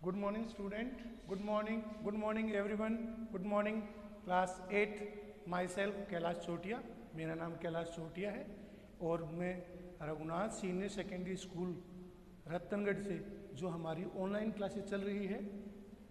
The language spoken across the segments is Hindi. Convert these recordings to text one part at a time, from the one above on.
Good morning student, good morning everyone, good morning class 8, myself Kailash चोटिया, मेरा नाम कैलाश चोटिया है और मैं Raghunath senior secondary school Ratangarh से जो हमारी ऑनलाइन क्लासेस चल रही है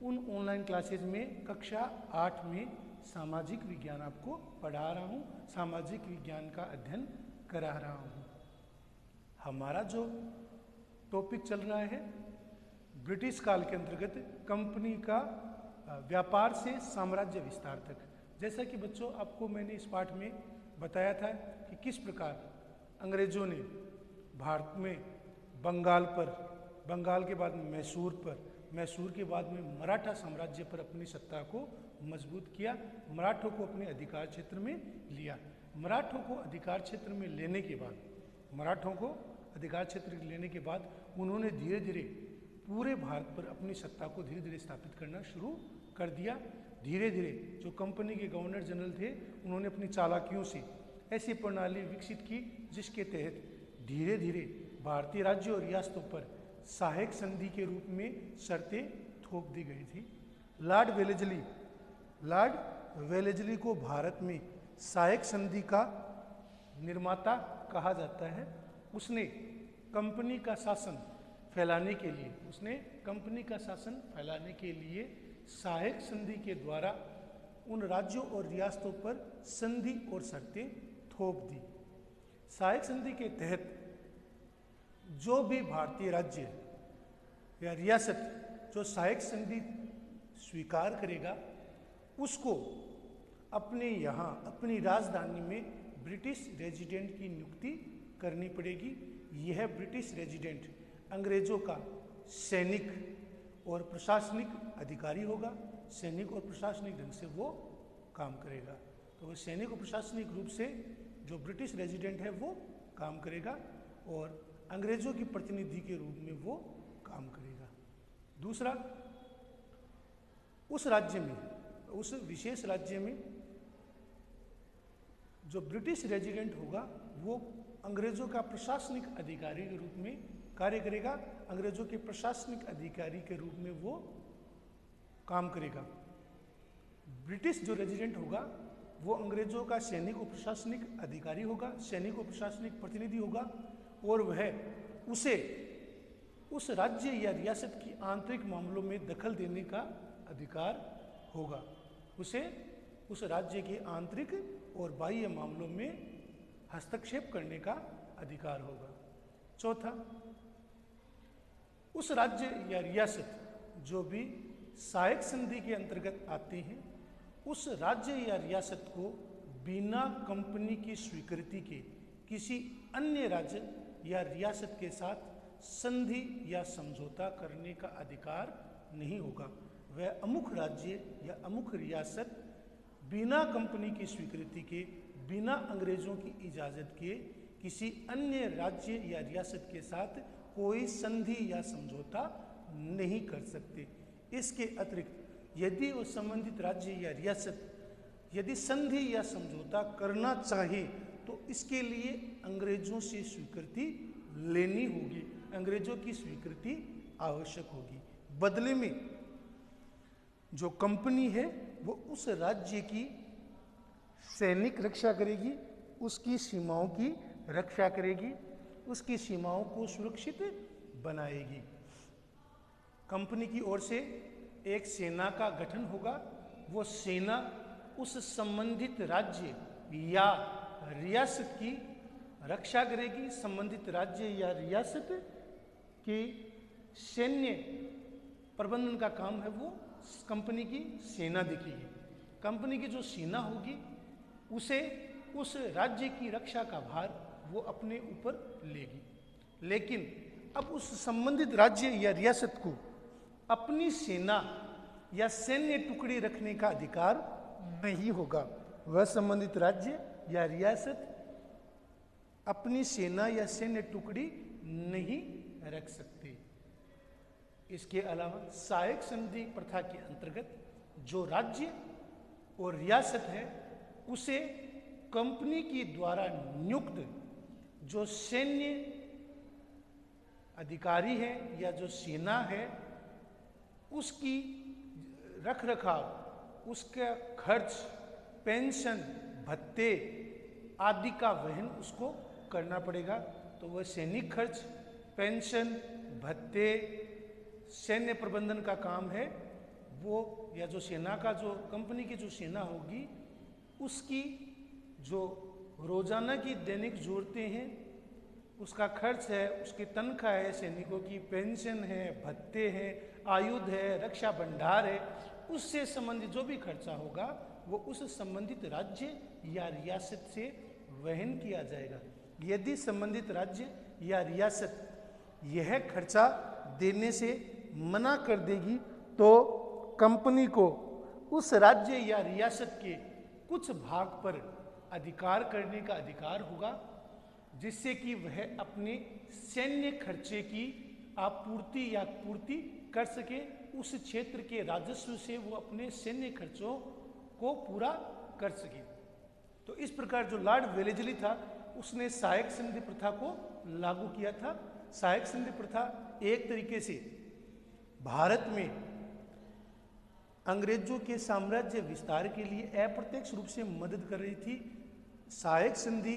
उन ऑनलाइन क्लासेस में कक्षा 8 में सामाजिक विज्ञान आपको पढ़ा रहा हूँ, सामाजिक विज्ञान का अध्ययन करा रहा हूँ। हमारा जो टॉपिक चल रहा है ब्रिटिश काल के अंतर्गत कंपनी का व्यापार से साम्राज्य विस्तार तक। जैसा कि बच्चों आपको मैंने इस पाठ में बताया था कि किस प्रकार अंग्रेज़ों ने भारत में बंगाल पर, बंगाल के बाद मैसूर पर, मैसूर के बाद में मराठा साम्राज्य पर अपनी सत्ता को मजबूत किया, मराठों को अपने अधिकार क्षेत्र में लिया। मराठों को अधिकार क्षेत्र में लेने के बाद, मराठों को अधिकार क्षेत्र लेने के बाद उन्होंने धीरे धीरे पूरे भारत पर अपनी सत्ता को धीरे धीरे स्थापित करना शुरू कर दिया। धीरे धीरे जो कंपनी के गवर्नर जनरल थे उन्होंने अपनी चालाकियों से ऐसी प्रणाली विकसित की जिसके तहत धीरे धीरे भारतीय राज्यों और रियासतों पर सहायक संधि के रूप में शर्तें थोप दी गई थी। लॉर्ड वेलेस्ली को भारत में सहायक संधि का निर्माता कहा जाता है। उसने कंपनी का शासन फैलाने के लिए, सहायक संधि के द्वारा उन राज्यों और रियासतों पर संधि और शर्तें थोप दी। सहायक संधि के तहत जो भी भारतीय राज्य या रियासत जो सहायक संधि स्वीकार करेगा उसको अपने यहाँ अपनी राजधानी में ब्रिटिश रेजिडेंट की नियुक्ति करनी पड़ेगी। यह ब्रिटिश रेजिडेंट अंग्रेजों का सैनिक और प्रशासनिक अधिकारी होगा। सैनिक और प्रशासनिक ढंग से वो काम करेगा। तो वो सैनिक और प्रशासनिक रूप से जो ब्रिटिश रेजिडेंट है वो काम करेगा और अंग्रेजों की प्रतिनिधि के रूप में वो काम करेगा। दूसरा, उस राज्य में, उस विशेष राज्य में जो ब्रिटिश रेजिडेंट होगा वो अंग्रेजों का प्रशासनिक अधिकारी के रूप में कार्य करेगा। अंग्रेजों के प्रशासनिक अधिकारी के रूप में वो काम करेगा। ब्रिटिश जो रेजिडेंट होगा वो अंग्रेजों का सैनिक और प्रशासनिक अधिकारी होगा, सैनिक और प्रशासनिक प्रतिनिधि होगा और वह उसे उस राज्य या रियासत की आंतरिक मामलों में दखल देने का अधिकार होगा। उसे उस राज्य के आंतरिक और बाह्य मामलों में हस्तक्षेप करने का अधिकार होगा। चौथा, उस राज्य या रियासत जो भी सहायक संधि के अंतर्गत आते हैं उस राज्य या रियासत को बिना कंपनी की स्वीकृति के किसी अन्य राज्य या रियासत के साथ संधि या समझौता करने का अधिकार नहीं होगा। वह अमुक राज्य या अमुक रियासत बिना कंपनी की स्वीकृति के, बिना अंग्रेजों की इजाज़त के किसी अन्य राज्य या रियासत के साथ कोई संधि या समझौता नहीं कर सकते। इसके अतिरिक्त यदि वो संबंधित राज्य या रियासत यदि संधि या समझौता करना चाहे तो इसके लिए अंग्रेजों से स्वीकृति लेनी होगी, अंग्रेजों की स्वीकृति आवश्यक होगी। बदले में जो कंपनी है वो उस राज्य की सैनिक रक्षा करेगी, उसकी सीमाओं की रक्षा करेगी, उसकी सीमाओं को सुरक्षित बनाएगी। कंपनी की ओर से एक सेना का गठन होगा। वो सेना उस संबंधित राज्य या रियासत की रक्षा करेगी। संबंधित राज्य या रियासत के सैन्य प्रबंधन का काम है वो कंपनी की सेना देखेगी। कंपनी की जो सेना होगी उसे उस राज्य की रक्षा का भार वो अपने ऊपर लेगी। लेकिन अब उस संबंधित राज्य या रियासत को अपनी सेना या सैन्य टुकड़ी रखने का अधिकार नहीं होगा। वह संबंधित राज्य या रियासत अपनी सेना या सैन्य टुकड़ी नहीं रख सकते। इसके अलावा सहायक संधि प्रथा के अंतर्गत जो राज्य और रियासत है उसे कंपनी के द्वारा नियुक्त जो सैन्य अधिकारी है या जो सेना है उसकी रख रखाव, उसका खर्च, पेंशन, भत्ते आदि का वहन उसको करना पड़ेगा। तो वह सैनिक खर्च, पेंशन, भत्ते, सैन्य प्रबंधन का काम है वो, या जो सेना का, जो कंपनी की जो सेना होगी उसकी जो रोजाना की दैनिक जरूरतें हैं उसका खर्च है, उसकी तनख्वाह है, सैनिकों की पेंशन है, भत्ते हैं, आयुध है, रक्षा भंडार है, उससे संबंधित जो भी खर्चा होगा वो उस संबंधित राज्य या रियासत से वहन किया जाएगा। यदि संबंधित राज्य या रियासत यह खर्चा देने से मना कर देगी तो कंपनी को उस राज्य या रियासत के कुछ भाग पर अधिकार करने का अधिकार होगा, जिससे कि वह अपने सैन्य खर्चे की आपूर्ति या पूर्ति कर सके। उस क्षेत्र के राजस्व से वो अपने सैन्य खर्चों को पूरा कर सके। तो इस प्रकार जो लॉर्ड वेलेस्ली था उसने सहायक संधि प्रथा को लागू किया था। सहायक संधि प्रथा एक तरीके से भारत में अंग्रेजों के साम्राज्य विस्तार के लिए अप्रत्यक्ष रूप से मदद कर रही थी। सहायक संधि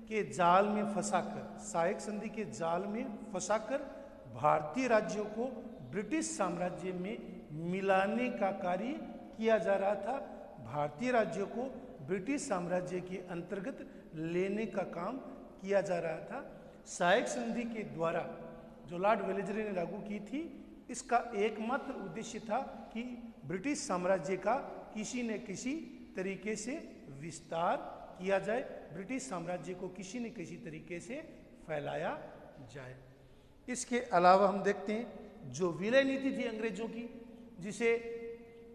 के जाल में फंसाकर, सहायक संधि के जाल में फंसाकर भारतीय राज्यों को ब्रिटिश साम्राज्य में मिलाने का कार्य किया जा रहा था। भारतीय राज्यों को ब्रिटिश साम्राज्य के अंतर्गत लेने का काम किया जा रहा था। सहायक संधि के द्वारा जो लॉर्ड वेलेस्ली ने लागू की थी, इसका एकमात्र उद्देश्य था कि ब्रिटिश साम्राज्य का किसी न किसी तरीके से विस्तार किया जाए, ब्रिटिश साम्राज्य को किसी न किसी तरीके से फैलाया जाए। इसके अलावा हम देखते हैं जो विलय नीति थी अंग्रेजों की, जिसे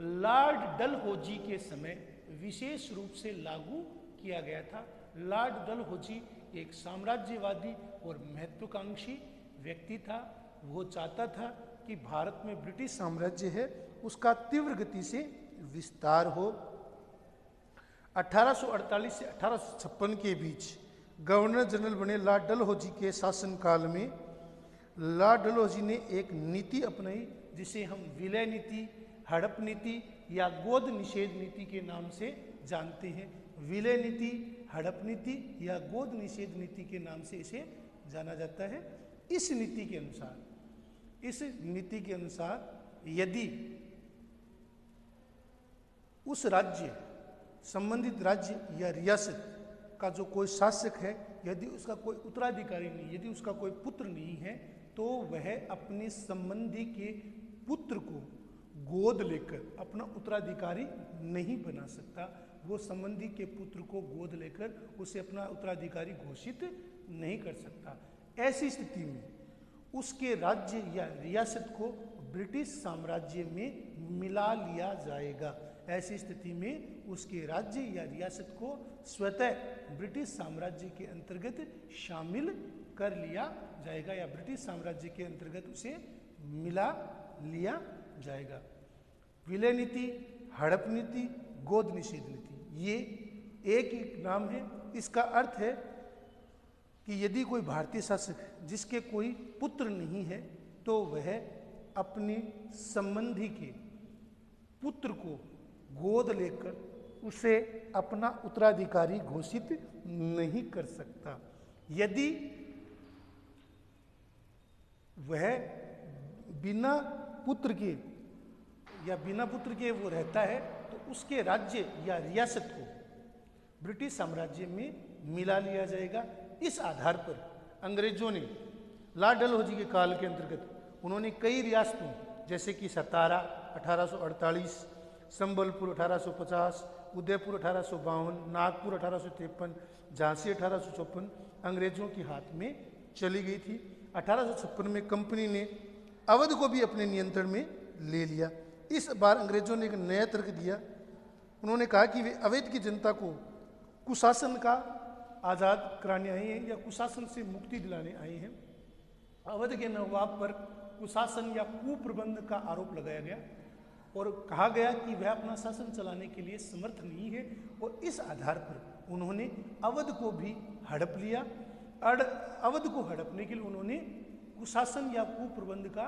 लॉर्ड डलहौजी के समय विशेष रूप से लागू किया गया था। लॉर्ड डलहौजी एक साम्राज्यवादी और महत्वाकांक्षी व्यक्ति था। वो चाहता था कि भारत में ब्रिटिश साम्राज्य है उसका तीव्र गति से विस्तार हो। 1848 से 1856 के बीच गवर्नर जनरल बने लॉर्ड डलहौजी के शासनकाल में लॉर्ड डलहौजी ने एक नीति अपनाई जिसे हम विलय नीति, हड़प नीति या गोद निषेध नीति के नाम से जानते हैं। विलय नीति, हड़प नीति या गोद निषेध नीति के नाम से इसे जाना जाता है। इस नीति के अनुसार यदि उस राज्य, संबंधित राज्य या रियासत का जो कोई शासक है, यदि उसका कोई उत्तराधिकारी नहीं, यदि उसका कोई पुत्र नहीं है, तो वह अपने संबंधी के पुत्र को गोद लेकर अपना उत्तराधिकारी नहीं बना सकता। वो संबंधी के पुत्र को गोद लेकर उसे अपना उत्तराधिकारी घोषित नहीं कर सकता। ऐसी स्थिति में उसके राज्य या रियासत को ब्रिटिश साम्राज्य में मिला लिया जाएगा। ऐसी स्थिति में उसके राज्य या रियासत को स्वतः ब्रिटिश साम्राज्य के अंतर्गत शामिल कर लिया जाएगा या ब्रिटिश साम्राज्य के अंतर्गत उसे मिला लिया जाएगा। विलय नीति, हड़प नीति, गोद निषेध नीति, ये एक ही नाम है। इसका अर्थ है कि यदि कोई भारतीय शासक जिसके कोई पुत्र नहीं है तो वह अपने संबंधी के पुत्र को गोद लेकर उसे अपना उत्तराधिकारी घोषित नहीं कर सकता। यदि वह बिना पुत्र के वो रहता है तो उसके राज्य या रियासत को ब्रिटिश साम्राज्य में मिला लिया जाएगा। इस आधार पर अंग्रेजों ने लॉर्ड डलहौजी के काल के अंतर्गत उन्होंने कई रियासतों जैसे कि सतारा 1848, संबलपुर 1850, उदयपुर 1852, नागपुर 1853, झांसी 1854 अंग्रेजों के हाथ में चली गई थी। 1856 में कंपनी ने अवध को भी अपने नियंत्रण में ले लिया। इस बार अंग्रेजों ने एक नया तर्क दिया। उन्होंने कहा कि वे अवध की जनता को कुशासन का आज़ाद कराने आए हैं या कुशासन से मुक्ति दिलाने आए हैं। अवध के नवाब पर कुशासन या कुप्रबंध का आरोप लगाया गया और कहा गया कि वह अपना शासन चलाने के लिए समर्थ नहीं है, और इस आधार पर उन्होंने अवध को भी हड़प लिया। अवध को हड़पने के लिए उन्होंने कुशासन या कुप्रबंध का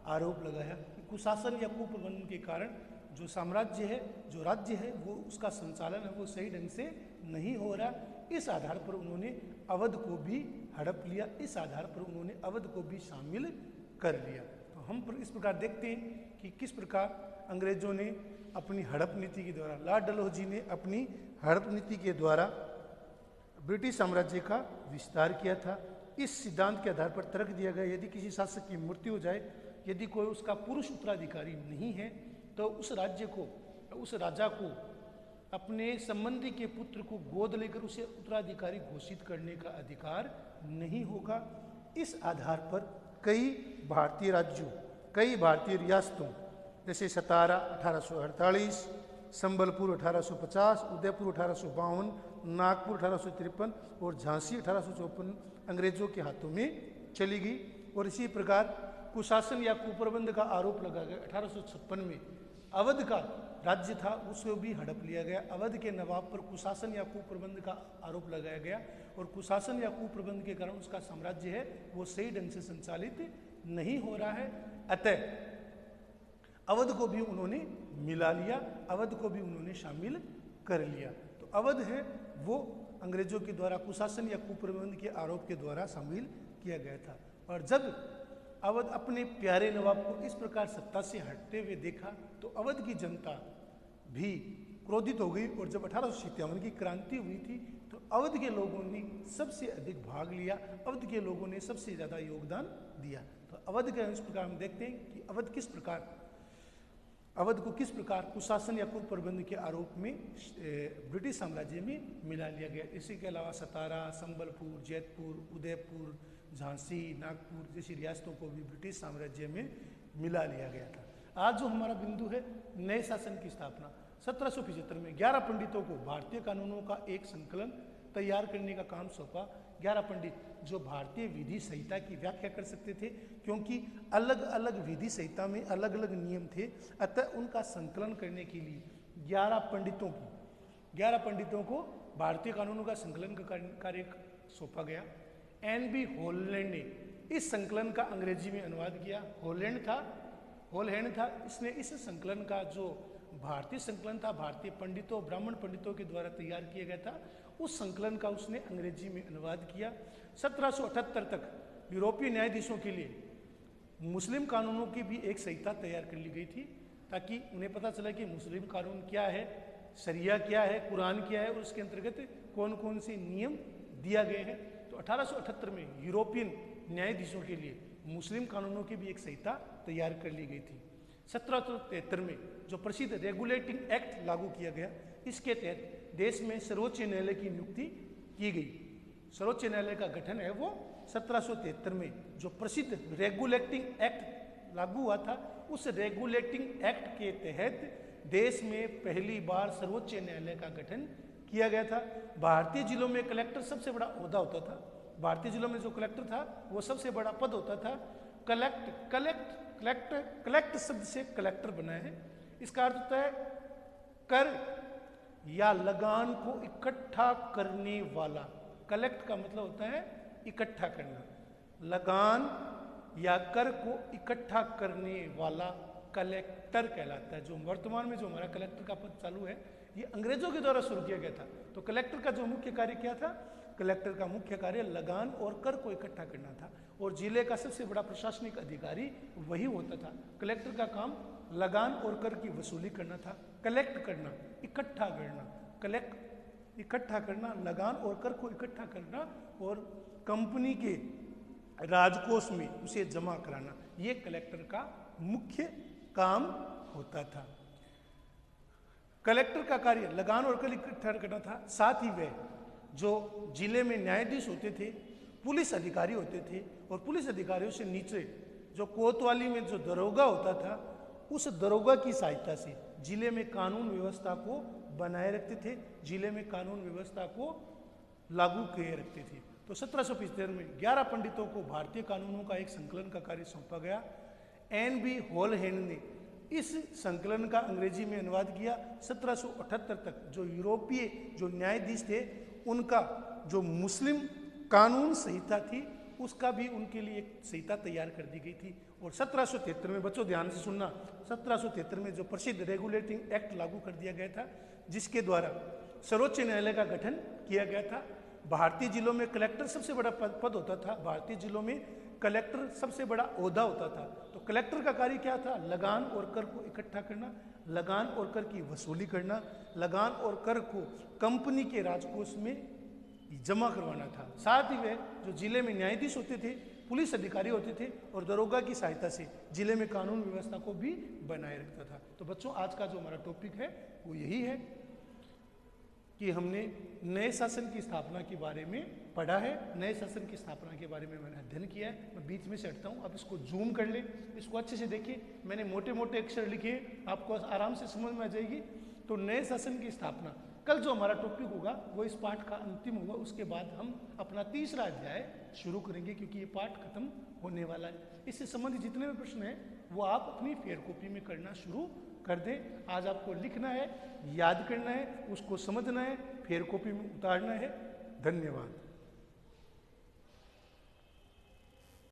आरोप लगाया कि कुशासन या कुप्रबंधन के कारण जो साम्राज्य है, जो राज्य है, वो उसका संचालन है वो सही ढंग से नहीं हो रहा। इस आधार पर उन्होंने अवध को भी हड़प लिया, इस आधार पर उन्होंने अवध को भी शामिल कर लिया। तो हम इस प्रकार देखते हैं कि किस प्रकार अंग्रेजों ने अपनी हड़प नीति के द्वारा, लॉर्ड डलहौजी ने अपनी हड़प नीति के द्वारा ब्रिटिश साम्राज्य का विस्तार किया था। इस सिद्धांत के आधार पर तर्क दिया गया, यदि किसी शासक की मृत्यु हो जाए, यदि कोई उसका पुरुष उत्तराधिकारी नहीं है, तो उस राज्य को, उस राजा को अपने संबंधी के पुत्र को गोद लेकर उसे उत्तराधिकारी घोषित करने का अधिकार नहीं होगा। इस आधार पर कई भारतीय राज्यों, कई भारतीय रियासतों जैसे सतारा 1848, संबलपुर 1850, उदयपुर 1852, नागपुर 1853 और झांसी 1854 अंग्रेजों के हाथों में चली गई। और इसी प्रकार कुशासन या कुप्रबंध का आरोप लगा गया। 1856 में अवध का राज्य था, उसको भी हड़प लिया गया। अवध के नवाब पर कुशासन या कुप्रबंध का आरोप लगाया गया और कुशासन या कुप्रबंध के कारण उसका साम्राज्य है वो सही ढंग से संचालित नहीं हो रहा है। अतः अवध को भी उन्होंने मिला लिया, अवध को भी उन्होंने शामिल कर लिया। तो अवध है वो अंग्रेजों के द्वारा कुशासन या कुप्रबंध के आरोप के द्वारा शामिल किया गया था। और जब अवध अपने प्यारे नवाब को इस प्रकार सत्ता से हटते हुए देखा तो अवध की जनता भी क्रोधित हो गई। और जब 1857 की क्रांति हुई थी तो अवध के लोगों ने सबसे अधिक भाग लिया, अवध के लोगों ने सबसे ज़्यादा योगदान दिया। तो अवध का इस प्रकार हम देखते हैं कि अवध को किस प्रकार कुशासन या कुप्रबंध के आरोप में ब्रिटिश साम्राज्य में मिला लिया गया। इसी के अलावा सतारा, संबलपुर, जैतपुर, उदयपुर, झांसी, नागपुर जैसी रियासतों को भी ब्रिटिश साम्राज्य में मिला लिया गया था। आज जो हमारा बिंदु है, नए शासन की स्थापना 1775 में 11 पंडितों को भारतीय कानूनों का एक संकलन तैयार करने का काम सौंपा। 11 पंडित जो भारतीय विधि संहिता की व्याख्या कर सकते थे, क्योंकि अलग अलग विधि संहिता में अलग अलग नियम थे, अतः उनका संकलन करने के लिए 11 पंडितों को भारतीय कानूनों का संकलन का कार्य सौंपा गया। एन.बी. हॉलैंड ने इस संकलन का अंग्रेजी में अनुवाद किया। हॉलैंड था, इसने इस संकलन का जो भारतीय संकलन था, भारतीय पंडितों, ब्राह्मण पंडितों के द्वारा तैयार किया गया था, उस संकलन का उसने अंग्रेजी में अनुवाद किया। 1778 तक यूरोपीय न्यायाधीशों के लिए मुस्लिम कानूनों की भी एक संहिता तैयार कर ली गई थी, ताकि उन्हें पता चला कि मुस्लिम कानून क्या है, शरिया क्या है, कुरान क्या है और उसके अंतर्गत कौन कौन से नियम दिया गए हैं। तो 1878 में यूरोपियन न्यायाधीशों के लिए मुस्लिम कानूनों की भी एक संहिता तैयार कर ली गई थी। 1773 में जो प्रसिद्ध रेगुलेटिंग एक्ट लागू किया गया, इसके तहत देश में सर्वोच्च न्यायालय की नियुक्ति की गई। सर्वोच्च न्यायालय का गठन है वो 1773 में जो प्रसिद्ध रेगुलेटिंग एक्ट लागू हुआ था, उस रेगुलेटिंग एक्ट के तहत देश में पहली बार सर्वोच्च न्यायालय का गठन किया गया था। भारतीय जिलों में कलेक्टर सबसे बड़ा ओहदा होता था। भारतीय जिलों में जो कलेक्टर था वो सबसे बड़ा पद होता था। कलेक्ट शब्द से कलेक्टर बना है। इसका अर्थ होता है कर या लगान को इकट्ठा करने वाला। कलेक्ट का मतलब होता है इकट्ठा करना। लगान या कर को इकट्ठा करने वाला कलेक्टर कहलाता है। जो वर्तमान में जो हमारा कलेक्टर का पद चालू है, ये अंग्रेजों के द्वारा शुरू किया गया था। तो कलेक्टर का जो मुख्य कार्य क्या था? कलेक्टर का मुख्य कार्य लगान और कर को इकट्ठा करना था, और जिले का सबसे बड़ा प्रशासनिक अधिकारी वही होता था। कलेक्टर का काम लगान और कर की वसूली करना था। कलेक्ट करना, इकट्ठा करना, इकट्ठा करना, लगान और कर को इकट्ठा करना और कंपनी के राजकोष में उसे जमा कराना, ये कलेक्टर का मुख्य काम होता था। कलेक्टर का कार्य लगान और कर इकट्ठा करना था। साथ ही वह जो जिले में न्यायाधीश होते थे, पुलिस अधिकारी होते थे, और पुलिस अधिकारियों से नीचे जो कोतवाली में जो दरोगा होता था, उस दरोगा की सहायता से जिले में कानून व्यवस्था को बनाए रखते थे, जिले में कानून व्यवस्था को लागू किए रखते थे। तो 1775 में 11 पंडितों को भारतीय कानूनों का एक संकलन का कार्य सौंपा गया। एन.बी. हॉलैंड ने इस संकलन का अंग्रेजी में अनुवाद किया। 1778 तक जो यूरोपीय जो न्यायाधीश थे, उनका जो मुस्लिम कानून संहिता थी उसका भी उनके लिए एक संहिता तैयार कर दी गई थी। और 1773 में, बच्चों ध्यान से सुनना, 1773 में जो प्रसिद्ध रेगुलेटिंग एक्ट लागू कर दिया गया था, जिसके द्वारा सर्वोच्च न्यायालय का गठन किया गया था। भारतीय जिलों में कलेक्टर सबसे बड़ा पद होता था, भारतीय जिलों में कलेक्टर सबसे बड़ा ओहदा होता था। तो कलेक्टर का कार्य क्या था? लगान और कर को इकट्ठा करना, लगान और कर की वसूली करना, लगान और कर को कंपनी के राजकोष में जमा करवाना था। साथ ही वह जो जिले में न्यायाधीश होते थे, पुलिस अधिकारी होते थे, और दरोगा की सहायता से जिले में कानून व्यवस्था को भी बनाए रखता था। तो बच्चों, आज का जो हमारा टॉपिक है वो यही है कि हमने नए शासन की स्थापना के बारे में पढ़ा है, नए शासन की स्थापना के बारे में मैंने अध्ययन किया है। मैं बीच में से हटता हूँ, आप इसको जूम कर लें, इसको अच्छे से देखिए। मैंने मोटे मोटे अक्षर लिखे हैं, आपको आराम से समझ में आ जाएगी। तो नए शासन की स्थापना, कल जो हमारा टॉपिक होगा वो इस पाठ का अंतिम होगा। उसके बाद हम अपना तीसरा अध्याय शुरू करेंगे, क्योंकि ये पाठ खत्म होने वाला है। इससे संबंधित जितने भी प्रश्न हैं वो आप अपनी फेयर कॉपी में करना शुरू कर दें। आज आपको लिखना है, याद करना है, उसको समझना है, फेयर कॉपी में उतारना है। धन्यवाद।